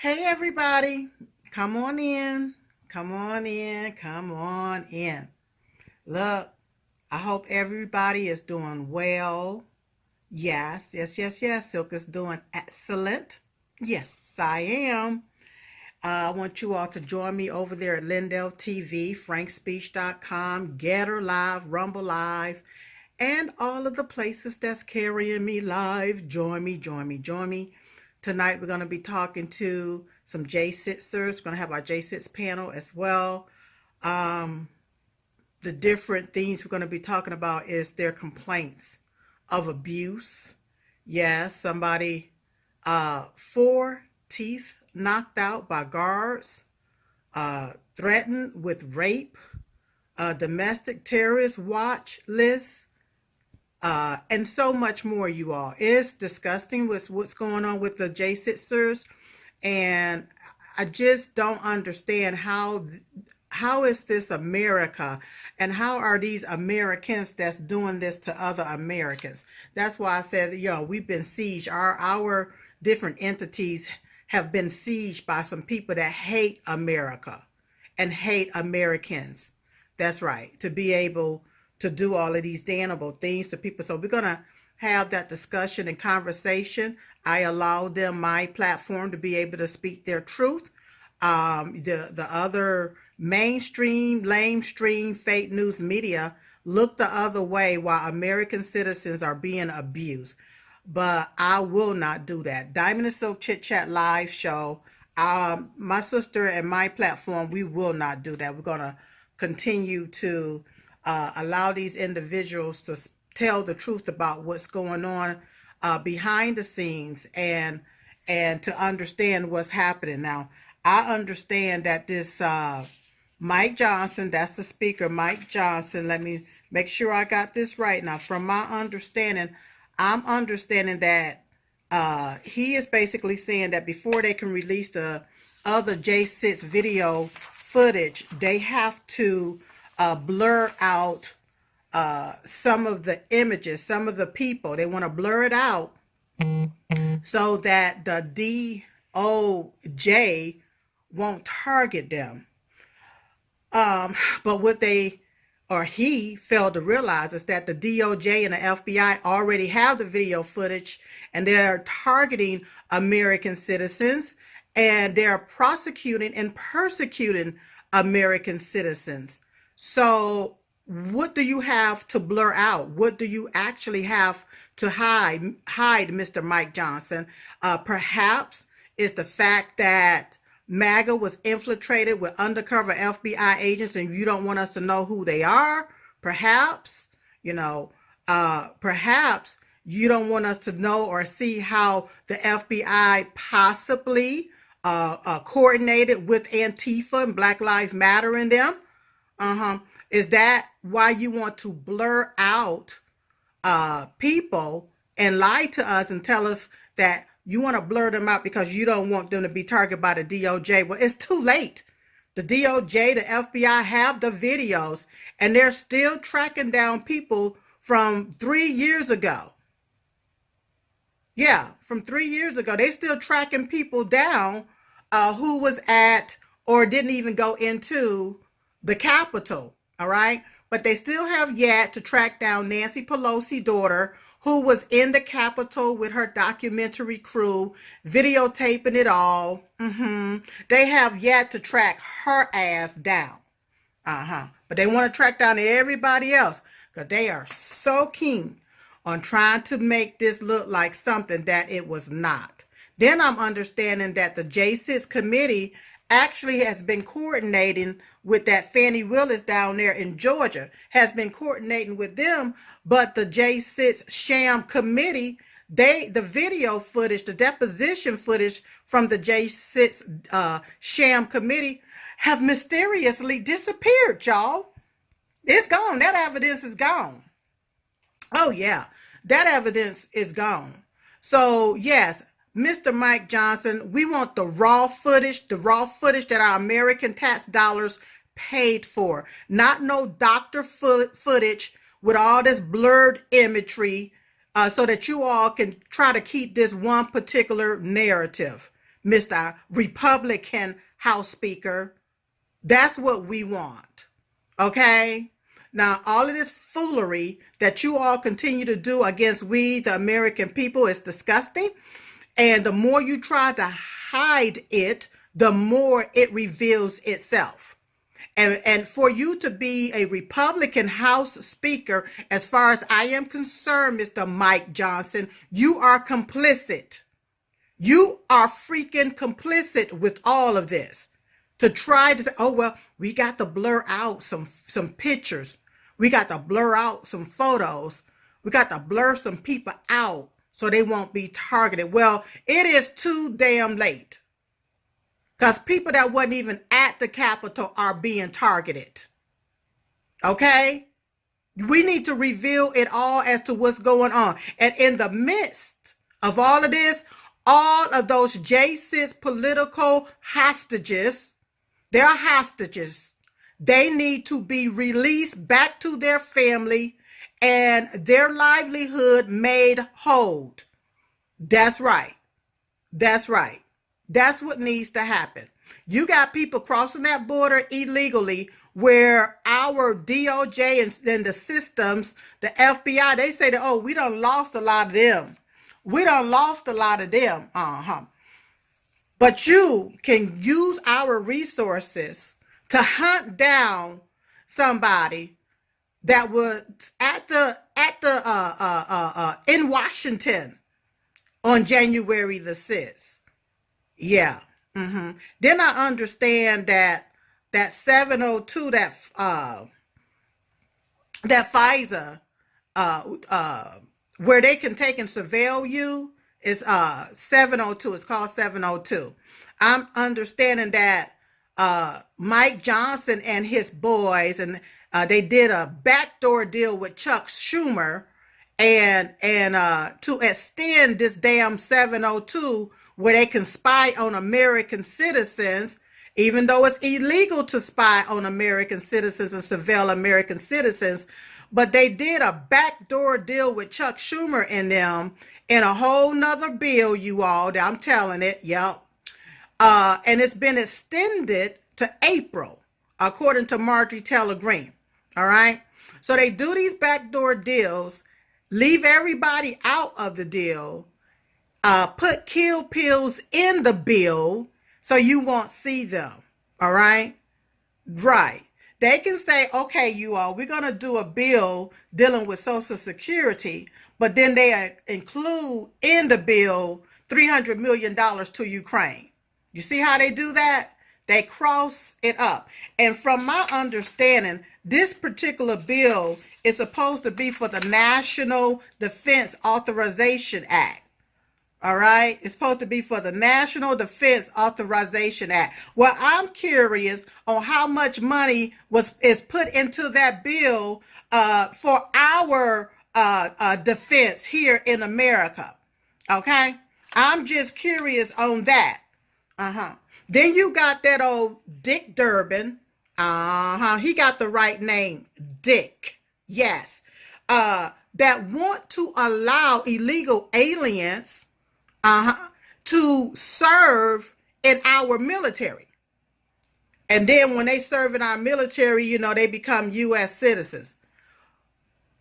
Hey everybody, come on in, come on in, come on in. Look, I hope everybody is doing well. Yes, yes, yes, yes. Silk is doing excellent. Yes, I am. I want you all to join me over there at Lindell TV, frankspeech.com, Getter Live, Rumble Live, and all of the places that's carrying me live. Join me, join me, join me. Tonight we're going to be talking to some J-Sitsers. We're going to have our J-Sits panel as well. Um, the different things we're going to be talking about is their complaints of abuse. Yes, somebody, four teeth knocked out by guards, threatened with rape, domestic terrorist watch list, and so much more, you all. It's disgusting with what's going on with the J-Sitsers, and I just don't understand how is this America, and how are these Americans that's doing this to other Americans? That's why I said, we've been sieged. Our different entities have been sieged by some people that hate America and hate Americans. That's right. To be able to do all of these damnable things to people. So we're going to have that discussion and conversation. I allow them my platform to be able to speak their truth. The other mainstream, lamestream, fake news media look the other way while American citizens are being abused. But I will not do that. Diamond and Silk Chit Chat live show. My sister and my platform, we will not do that. We're going to continue to allow these individuals to tell the truth about what's going on behind the scenes, and to understand what's happening. Now, I understand that this Mike Johnson, that's the speaker, Mike Johnson. Let me make sure I got this right. Now, from my understanding, I'm understanding that he is basically saying that before they can release the other J6 video footage, they have to blur out some of the images, some of the people. They want to blur it out so that the DOJ won't target them. But what they or he failed to realize is that the DOJ and the FBI already have the video footage, and they're targeting American citizens, and they're prosecuting and persecuting American citizens. So what do you have to blur out? What do you actually have to hide, Mr. Mike Johnson? Perhaps it's the fact that MAGA was infiltrated with undercover FBI agents and you don't want us to know who they are. Perhaps, perhaps you don't want us to know or see how the FBI possibly coordinated with Antifa and Black Lives Matter in them. Is that why you want to blur out people and lie to us and tell us that you want to blur them out because you don't want them to be targeted by the DOJ? Well, it's too late. The DOJ, the FBI have the videos, and they're still tracking down people from 3 years ago. Yeah, from 3 years ago. They're still tracking people down who was at or didn't even go into the Capitol. All right. But they still have yet to track down Nancy Pelosi's daughter, who was in the Capitol with her documentary crew, videotaping it all. They have yet to track her ass down. But they want to track down everybody else because they are so keen on trying to make this look like something that it was not. Then I'm understanding that the J6 committee actually has been coordinating with that Fannie Willis down there in Georgia, has been coordinating with them, but the J6 sham committee, the video footage, the deposition footage from the J6 sham committee have mysteriously disappeared, y'all. It's gone. That evidence is gone. Oh, yeah. That evidence is gone. So, yes, Mr. Mike Johnson, we want the raw footage that our American tax dollars paid for. Not no doctor footage with all this blurred imagery so that you all can try to keep this one particular narrative. Mr. Republican House Speaker. That's what we want. Okay? Now, all of this foolery that you all continue to do against we, the American people, is disgusting. And the more you try to hide it, the more it reveals itself. And for you to be a Republican House Speaker, as far as I am concerned, Mr. Mike Johnson, you are complicit. You are freaking complicit with all of this. To try to say, oh, well, we got to blur out some pictures. We got to blur out some photos. We got to blur some people out so they won't be targeted. Well, it is too damn late. Because people that wasn't even at the Capitol are being targeted. Okay? We need to reveal it all as to what's going on. And in the midst of all of this, all of those J6 political hostages, they're hostages. They need to be released back to their family and their livelihood made whole. That's right. That's right. That's what needs to happen. You got people crossing that border illegally where our DOJ and the systems, the FBI, they say that, oh, we done lost a lot of them. We done lost a lot of them. But you can use our resources to hunt down somebody that was in Washington on January the 6th. Yeah. Then I understand that 702, that FISA, where they can take and surveil you, is 702. It's called 702. I'm understanding that Mike Johnson and his boys, and they did a backdoor deal with Chuck Schumer, and to extend this damn 702 where they can spy on American citizens, even though it's illegal to spy on American citizens and surveil American citizens. But they did a backdoor deal with Chuck Schumer and them in a whole nother bill, you all. I'm telling it. Yep. And it's been extended to April, according to Marjorie Taylor Greene. All right. So they do these backdoor deals, leave everybody out of the deal, put kill pills in the bill so you won't see them. All right. Right. They can say, okay, you all, we're going to do a bill dealing with Social Security, but then they include in the bill $300 million to Ukraine. You see how they do that? They cross it up. And from my understanding, this particular bill is supposed to be for the National Defense Authorization Act. All right. It's supposed to be for the National Defense Authorization Act. Well, I'm curious on how much money is put into that bill for our defense here in America. Okay. I'm just curious on that. Then you got that old Dick Durbin. He got the right name, Dick. Yes. That want to allow illegal aliens to serve in our military. And then when they serve in our military, you know, they become U.S. citizens.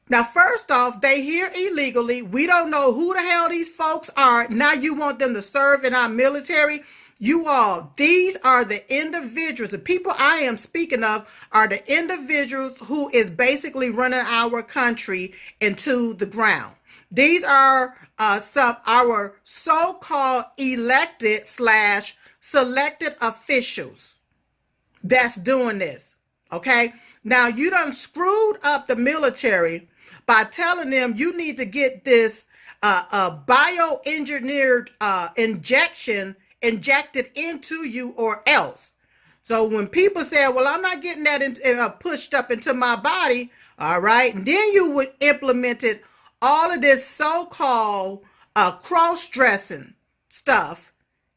Now, first off, they here illegally. We don't know who the hell these folks are. Now you want them to serve in our military? You all, these are the individuals, the people I am speaking of are the individuals who is basically running our country into the ground. These are our so-called elected / selected officials that's doing this. Okay. Now you done screwed up the military by telling them you need to get this bioengineered injection injected into you or else. So when people say, well, I'm not getting that pushed up into my body. All right. And then you would implement it, all of this so-called cross-dressing stuff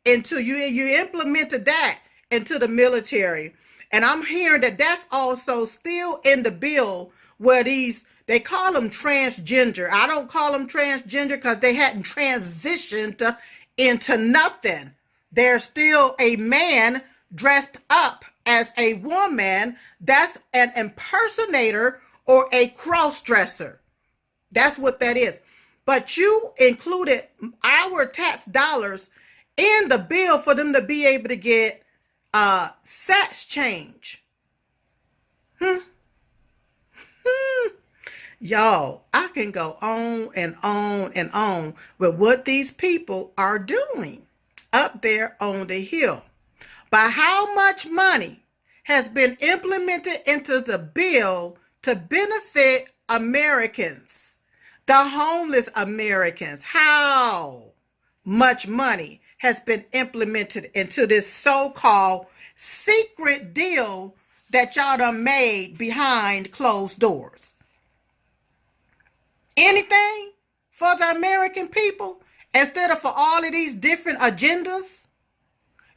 into you. You implemented that into the military. And I'm hearing that that's also still in the bill where they call them transgender. I don't call them transgender because they hadn't transitioned into nothing. there's still a man dressed up as a woman. That's an impersonator or a cross-dresser. That's what that is. But you included our tax dollars in the bill for them to be able to get sex change. Y'all, I can go on and on and on with what these people are doing up there on the hill. But how much money has been implemented into the bill to benefit Americans, the homeless Americans? How much money has been implemented into this so-called secret deal that y'all done made behind closed doors? Anything for the American people instead of for all of these different agendas?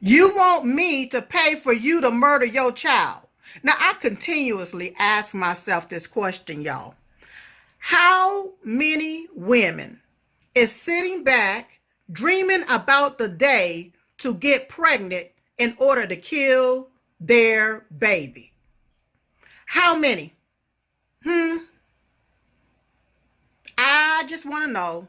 You want me to pay for you to murder your child? Now, I continuously ask myself this question, y'all. How many women is sitting back dreaming about the day to get pregnant in order to kill their baby? How many? I just want to know.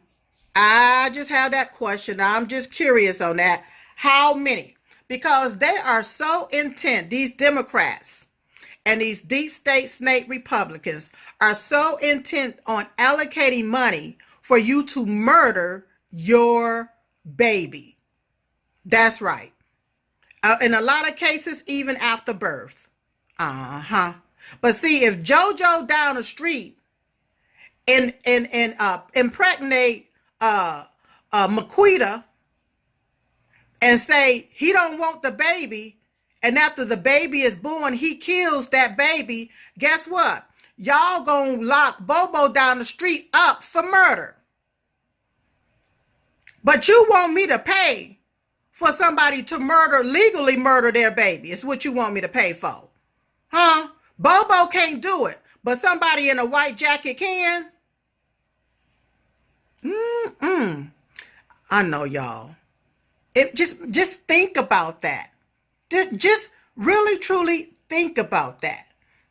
I just have that question. I'm just curious on that. How many? Because they are so intent, these Democrats and these deep state snake Republicans are so intent on allocating money for you to murder your baby. That's right. In a lot of cases, even after birth. But see, if JoJo down the street and impregnate Maquita and say he don't want the baby, and after the baby is born, he kills that baby, guess what? Y'all gonna lock Bobo down the street up for murder. But you want me to pay for somebody to legally murder their baby. It's what you want me to pay for. Bobo can't do it, but somebody in a white jacket can. I know, y'all. Just think about that. Just really, truly think about that.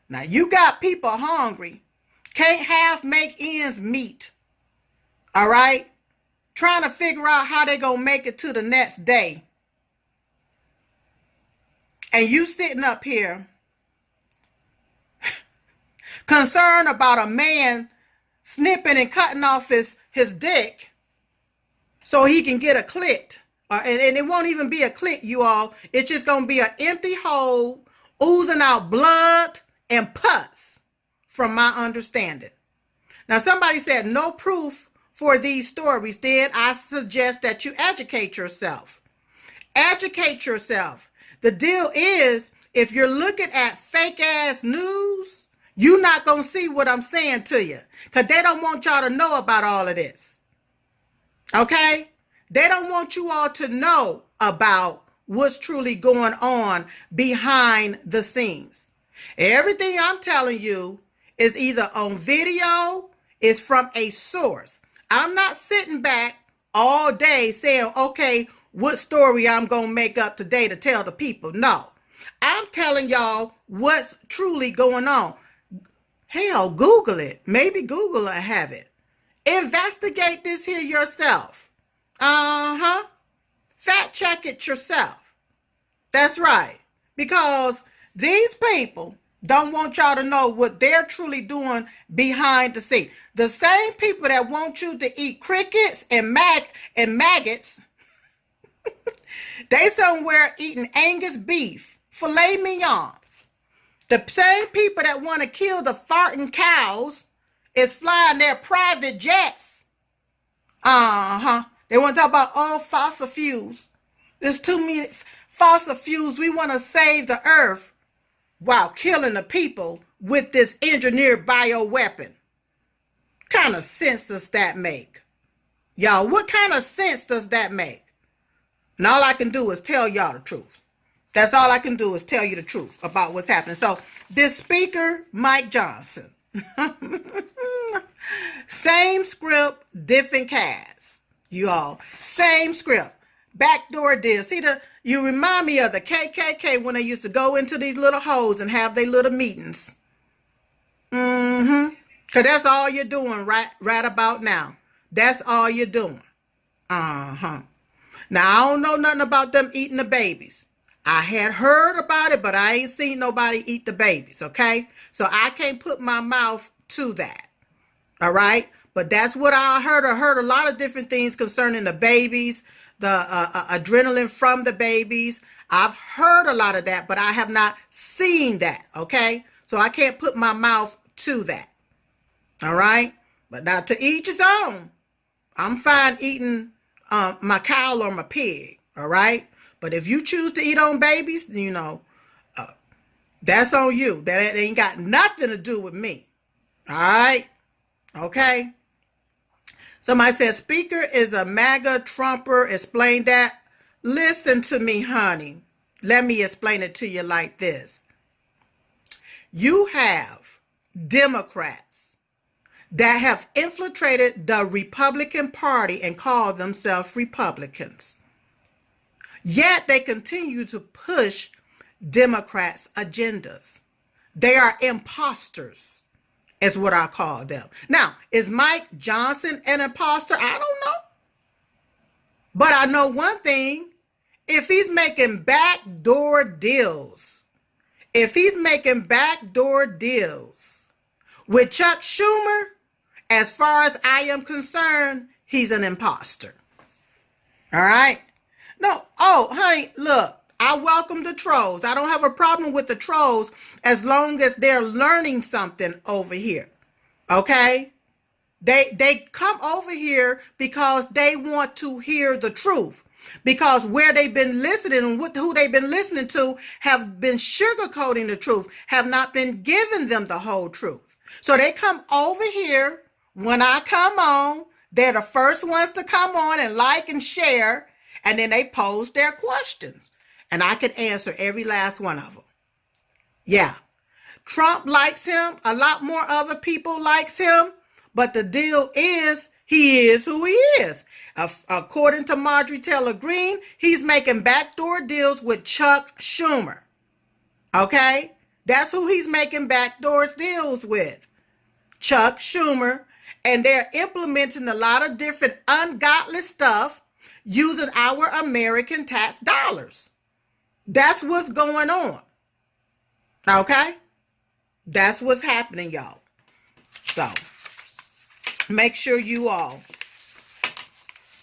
Now, you got people hungry, can't half make ends meet. All right? Trying to figure out how they gonna make it to the next day. And you sitting up here concerned about a man snipping and cutting off his dick so he can get a clit. And it won't even be a clit, you all. It's just going to be an empty hole oozing out blood and pus, from my understanding. Now, somebody said no proof for these stories. Then I suggest that you educate yourself. Educate yourself. The deal is, if you're looking at fake ass news, you're not going to see what I'm saying to you, because they don't want y'all to know about all of this. Okay? They don't want you all to know about what's truly going on behind the scenes. Everything I'm telling you is either on video, is from a source. I'm not sitting back all day saying, okay, what story I'm going to make up today to tell the people. No, I'm telling y'all what's truly going on. Hell, Google it. Maybe Google will have it. Investigate this here yourself. Fact check it yourself. That's right. Because these people don't want y'all to know what they're truly doing behind the scenes. The same people that want you to eat crickets and maggots, they somewhere eating Angus beef, filet mignon. The same people that want to kill the farting cows is flying their private jets. They want to talk about fossil fuels. There's too many fossil fuels. We want to save the earth while killing the people with this engineered bioweapon. What kind of sense does that make? Y'all, what kind of sense does that make? And all I can do is tell y'all the truth. That's all I can do is tell you the truth about what's happening. So this speaker, Mike Johnson, same script, different cast. You all, same script. Backdoor deals. See, you remind me of the KKK when they used to go into these little holes and have their little meetings. Mm-hmm. Because that's all you're doing right about now. That's all you're doing. Uh-huh. Now, I don't know nothing about them eating the babies. I had heard about it, but I ain't seen nobody eat the babies, okay? So I can't put my mouth to that, all right? But that's what I heard. I heard a lot of different things concerning the babies, the adrenaline from the babies. I've heard a lot of that, but I have not seen that, okay? So I can't put my mouth to that, all right? But now to each his own. I'm fine eating my cow or my pig, all right? But if you choose to eat on babies, that's on you. That ain't got nothing to do with me, all right? Okay? Somebody said, speaker is a MAGA Trumper. Explain that. Listen to me, honey. Let me explain it to you like this. You have Democrats that have infiltrated the Republican Party and call themselves Republicans. Yet they continue to push Democrats' agendas. They are imposters, is what I call them. Now, is Mike Johnson an imposter? I don't know. But I know one thing. If he's making backdoor deals, with Chuck Schumer, as far as I am concerned, he's an imposter. All right? No, oh, honey, look, I welcome the trolls. I don't have a problem with the trolls as long as they're learning something over here. Okay? They come over here because they want to hear the truth. Because where they've been listening and who they've been listening to have been sugarcoating the truth, have not been giving them the whole truth. So they come over here. When I come on, they're the first ones to come on and like and share, and then they pose their questions. And I can answer every last one of them. Yeah. Trump likes him. A lot more other people likes him. But the deal is, he is who he is. According to Marjorie Taylor Greene, he's making backdoor deals with Chuck Schumer. Okay? That's who he's making backdoor deals with. Chuck Schumer. And they're implementing a lot of different ungodly stuff using our American tax dollars. That's what's going on. Okay? That's what's happening, y'all. So, make sure you all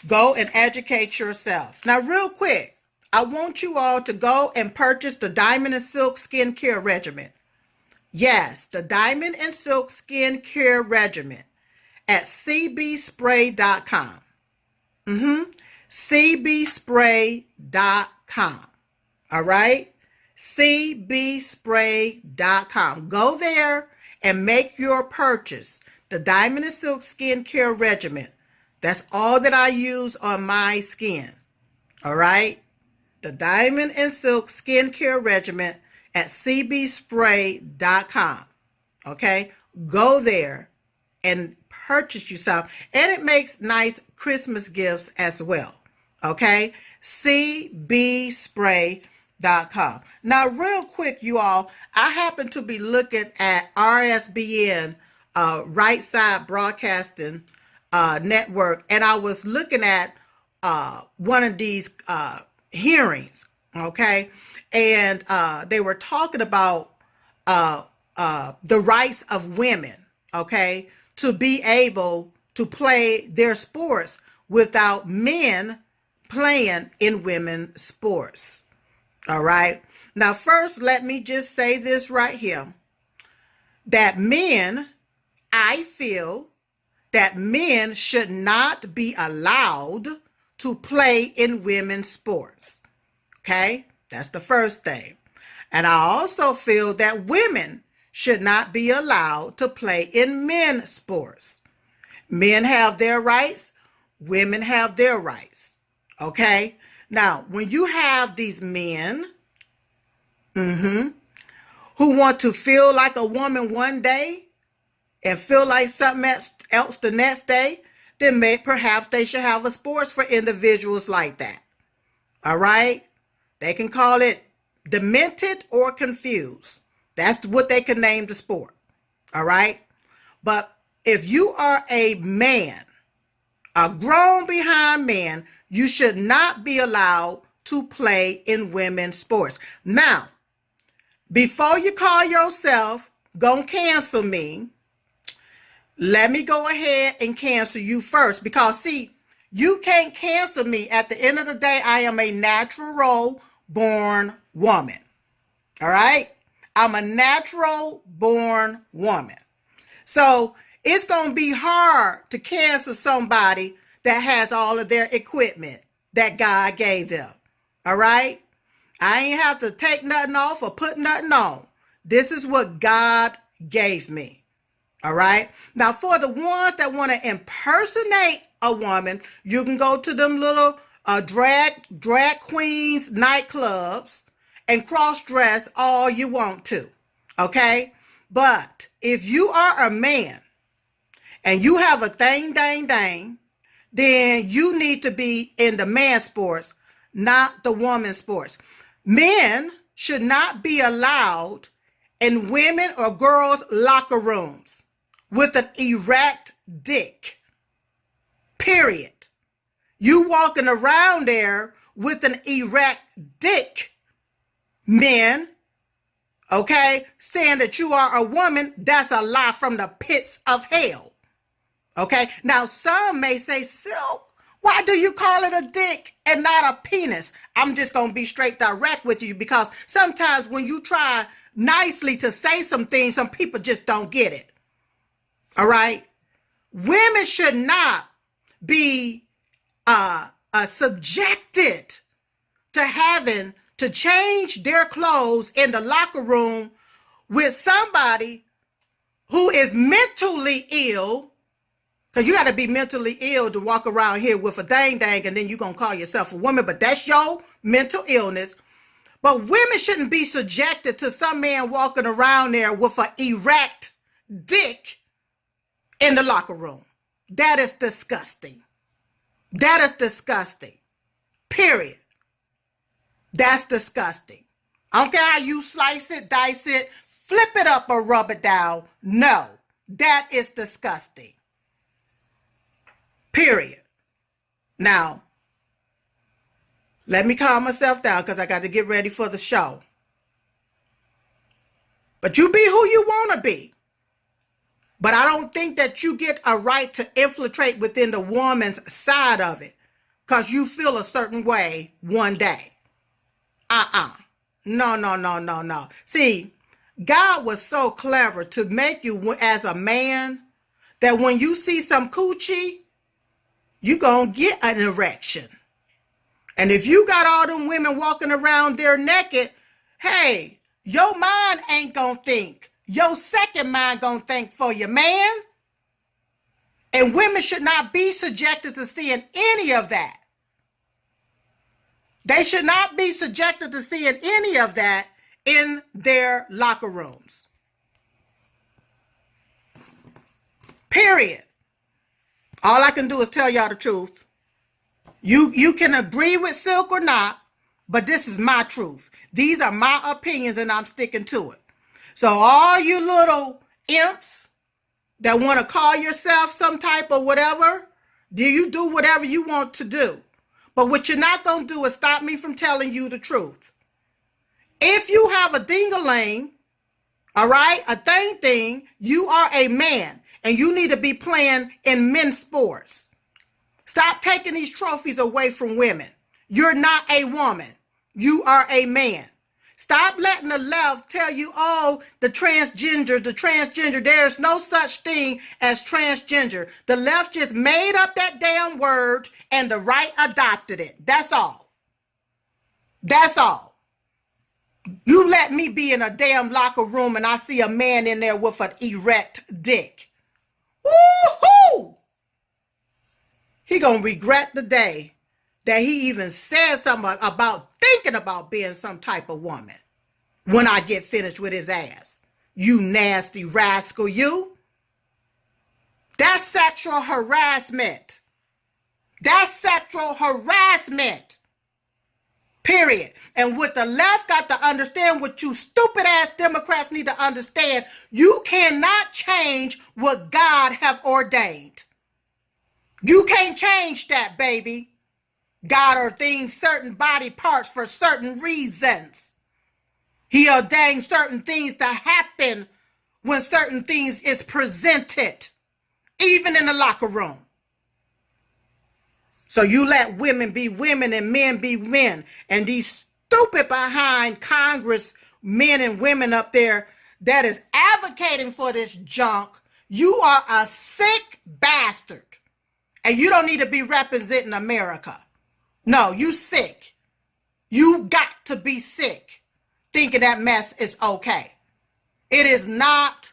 go and educate yourself. Now, real quick, I want you all to go and purchase the Diamond and Silk Skincare Regimen. Yes, the Diamond and Silk Skincare Regimen at cbspray.com. cbspray.com. All right? cbspray.com. Go there and make your purchase. The Diamond and Silk Skincare Regimen. That's all that I use on my skin. All right? The Diamond and Silk Skincare Regimen at cbspray.com. Okay? Go there and purchase you some. And it makes nice Christmas gifts as well. Okay? cbspray.com. Now, real quick, you all, I happen to be looking at RSBN, Right Side Broadcasting Network, and I was looking at one of these hearings, okay? And they were talking about the rights of women, okay, to be able to play their sports without men playing in women's sports. All right. Now, first, let me just say this right here. That men, I feel that men should not be allowed to play in women's sports. Okay? That's the first thing. And I also feel that women should not be allowed to play in men's sports. Men have their rights. Women have their rights. Okay? Now, when you have these men who want to feel like a woman one day and feel like something else the next day, then perhaps they should have a sports for individuals like that. All right? They can call it demented or confused. That's what they can name the sport. All right? But if you are a man, a grown behind man, you should not be allowed to play in women's sports. Now, before you call yourself gonna cancel me, let me go ahead and cancel you first, because see, you can't cancel me. At the end of the day, I am a natural born woman. All right? I'm a natural born woman. So it's going to be hard to cancel somebody that has all of their equipment that God gave them. All right? I ain't have to take nothing off or put nothing on. This is what God gave me. All right? Now, for the ones that want to impersonate a woman, you can go to them little drag queens nightclubs and cross-dress all you want to. Okay? But if you are a man and you have a thing, then you need to be in the man sports, not the woman sports. Men should not be allowed in women or girls' locker rooms with an erect dick. Period. You walking around there with an erect dick, men, okay, saying that you are a woman, that's a lie from the pits of hell. Okay, now some may say, Silk, why do you call it a dick and not a penis? I'm just going to be straight direct with you, because sometimes when you try nicely to say some things, some people just don't get it. All right? Women should not be subjected to having to change their clothes in the locker room with somebody who is mentally ill, because you got to be mentally ill to walk around here with a dang and then you're going to call yourself a woman, but that's your mental illness. But women shouldn't be subjected to some man walking around there with an erect dick in the locker room. That is disgusting. That is disgusting. Period. That's disgusting. I don't care how you slice it, dice it, flip it up or rub it down. No, that is disgusting. Period. Now, let me calm myself down because I got to get ready for the show. But you be who you want to be. But I don't think that you get a right to infiltrate within the woman's side of it because you feel a certain way one day. No. See, God was so clever to make you as a man that when you see some coochie, you gonna get an erection. And if you got all them women walking around there naked, hey, your mind ain't gonna think. Your second mind gonna think for you, man. And women should not be subjected to seeing any of that. They should not be subjected to seeing any of that in their locker rooms. Period. All I can do is tell y'all the truth. You can agree with Silk or not, but this is my truth. These are my opinions and I'm sticking to it. So all you little imps that want to call yourself some type of whatever, you do whatever you want to do. But what you're not going to do is stop me from telling you the truth. If you have a ding-a-ling, all right, a thing, you are a man and you need to be playing in men's sports. Stop taking these trophies away from women. You're not a woman. You are a man. Stop letting the left tell you, oh, the transgender. There's no such thing as transgender. The left just made up that damn word and the right adopted it. That's all. That's all. You let me be in a damn locker room and I see a man in there with an erect dick. Woo-hoo! He gonna regret the day that he even said something about thinking about being some type of woman when I get finished with his ass. You nasty rascal, you. That's sexual harassment. That's sexual harassment. Period. And what the left got to understand, what you stupid ass Democrats need to understand, you cannot change what God have ordained. You can't change that, baby. God ordained certain body parts for certain reasons. He ordained certain things to happen when certain things is presented, even in the locker room. So you let women be women and men be men. And these stupid behind Congress men and women up there that is advocating for this junk, you are a sick bastard. And you don't need to be representing America. No, you sick. You got to be sick thinking that mess is okay. It is not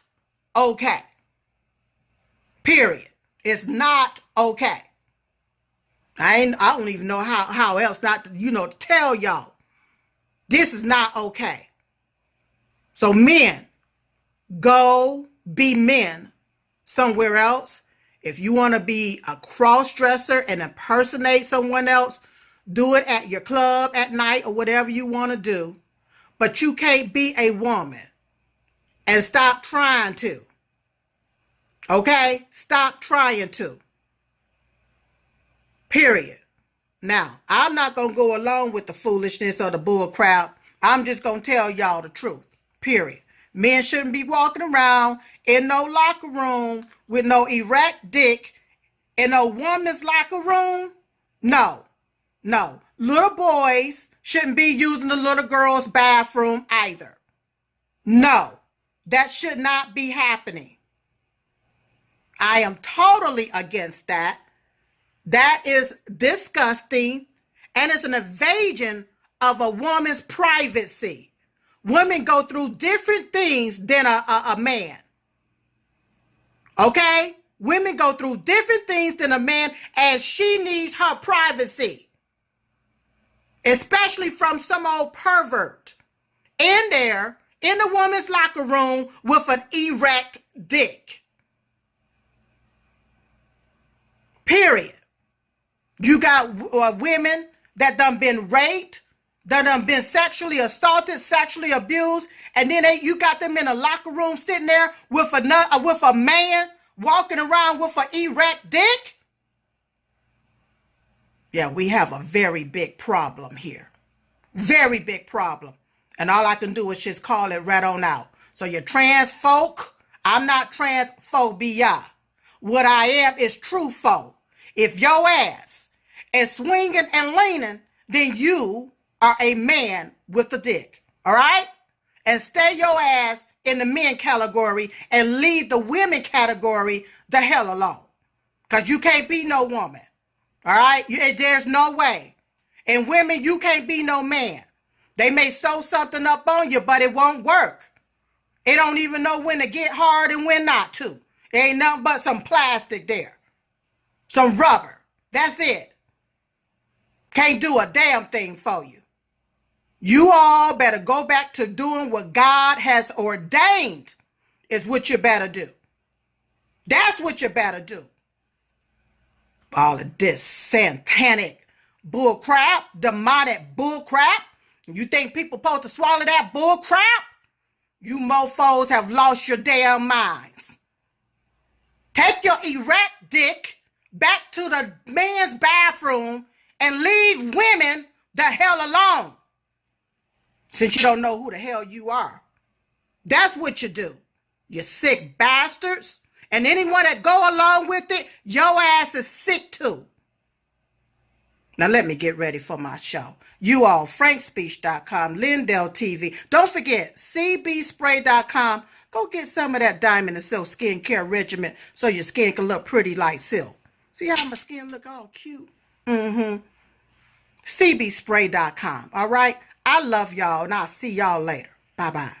okay. Period. It's not okay. I don't even know how else not to, to tell y'all. This is not okay. So men, go be men somewhere else. If you want to be a cross-dresser and impersonate someone else, do it at your club at night or whatever you want to do. But you can't be a woman. And stop trying to. Okay? Stop trying to. Period. Now, I'm not going to go along with the foolishness or the bull crap. I'm just going to tell y'all the truth. Period. Men shouldn't be walking around in no locker room with no erect dick in no woman's locker room. No. No. Little boys shouldn't be using the little girl's bathroom either. No. That should not be happening. I am totally against that. That is disgusting, and it's an invasion of a woman's privacy. Women go through different things than a man. Okay? Women go through different things than a man, and she needs her privacy. Especially from some old pervert in there, in the woman's locker room with an erect dick. Period. You got women that done been raped, that done been sexually assaulted, sexually abused, and then you got them in a locker room sitting there with a man walking around with an erect dick. Yeah, we have a very big problem here. Very big problem. And all I can do is just call it right on out. So you're trans folk. I'm not transphobia. What I am is true folk. If your ass is swinging and leaning, then you are a man with a dick. All right? And stay your ass in the men category and leave the women category the hell alone. Because you can't be no woman. All right? There's no way. And women, you can't be no man. They may sew something up on you, but it won't work. It don't even know when to get hard and when not to. There ain't nothing but some plastic there. Some rubber. That's it. Can't do a damn thing for you. You all better go back to doing what God has ordained is what you better do. That's what you better do. All of this satanic bull crap, demonic bull crap. You think people supposed to swallow that bull crap? You mofos have lost your damn minds. Take your erect dick back to the man's bathroom and leave women the hell alone. Since you don't know who the hell you are. That's what you do. You sick bastards. And anyone that go along with it, your ass is sick too. Now let me get ready for my show. You all, frankspeech.com, Lindell TV. Don't forget, cbspray.com. Go get some of that Diamond and Silk skincare regimen so your skin can look pretty like silk. See how my skin look all cute? cbspray.com. All right? I love y'all, and I'll see y'all later. Bye-bye.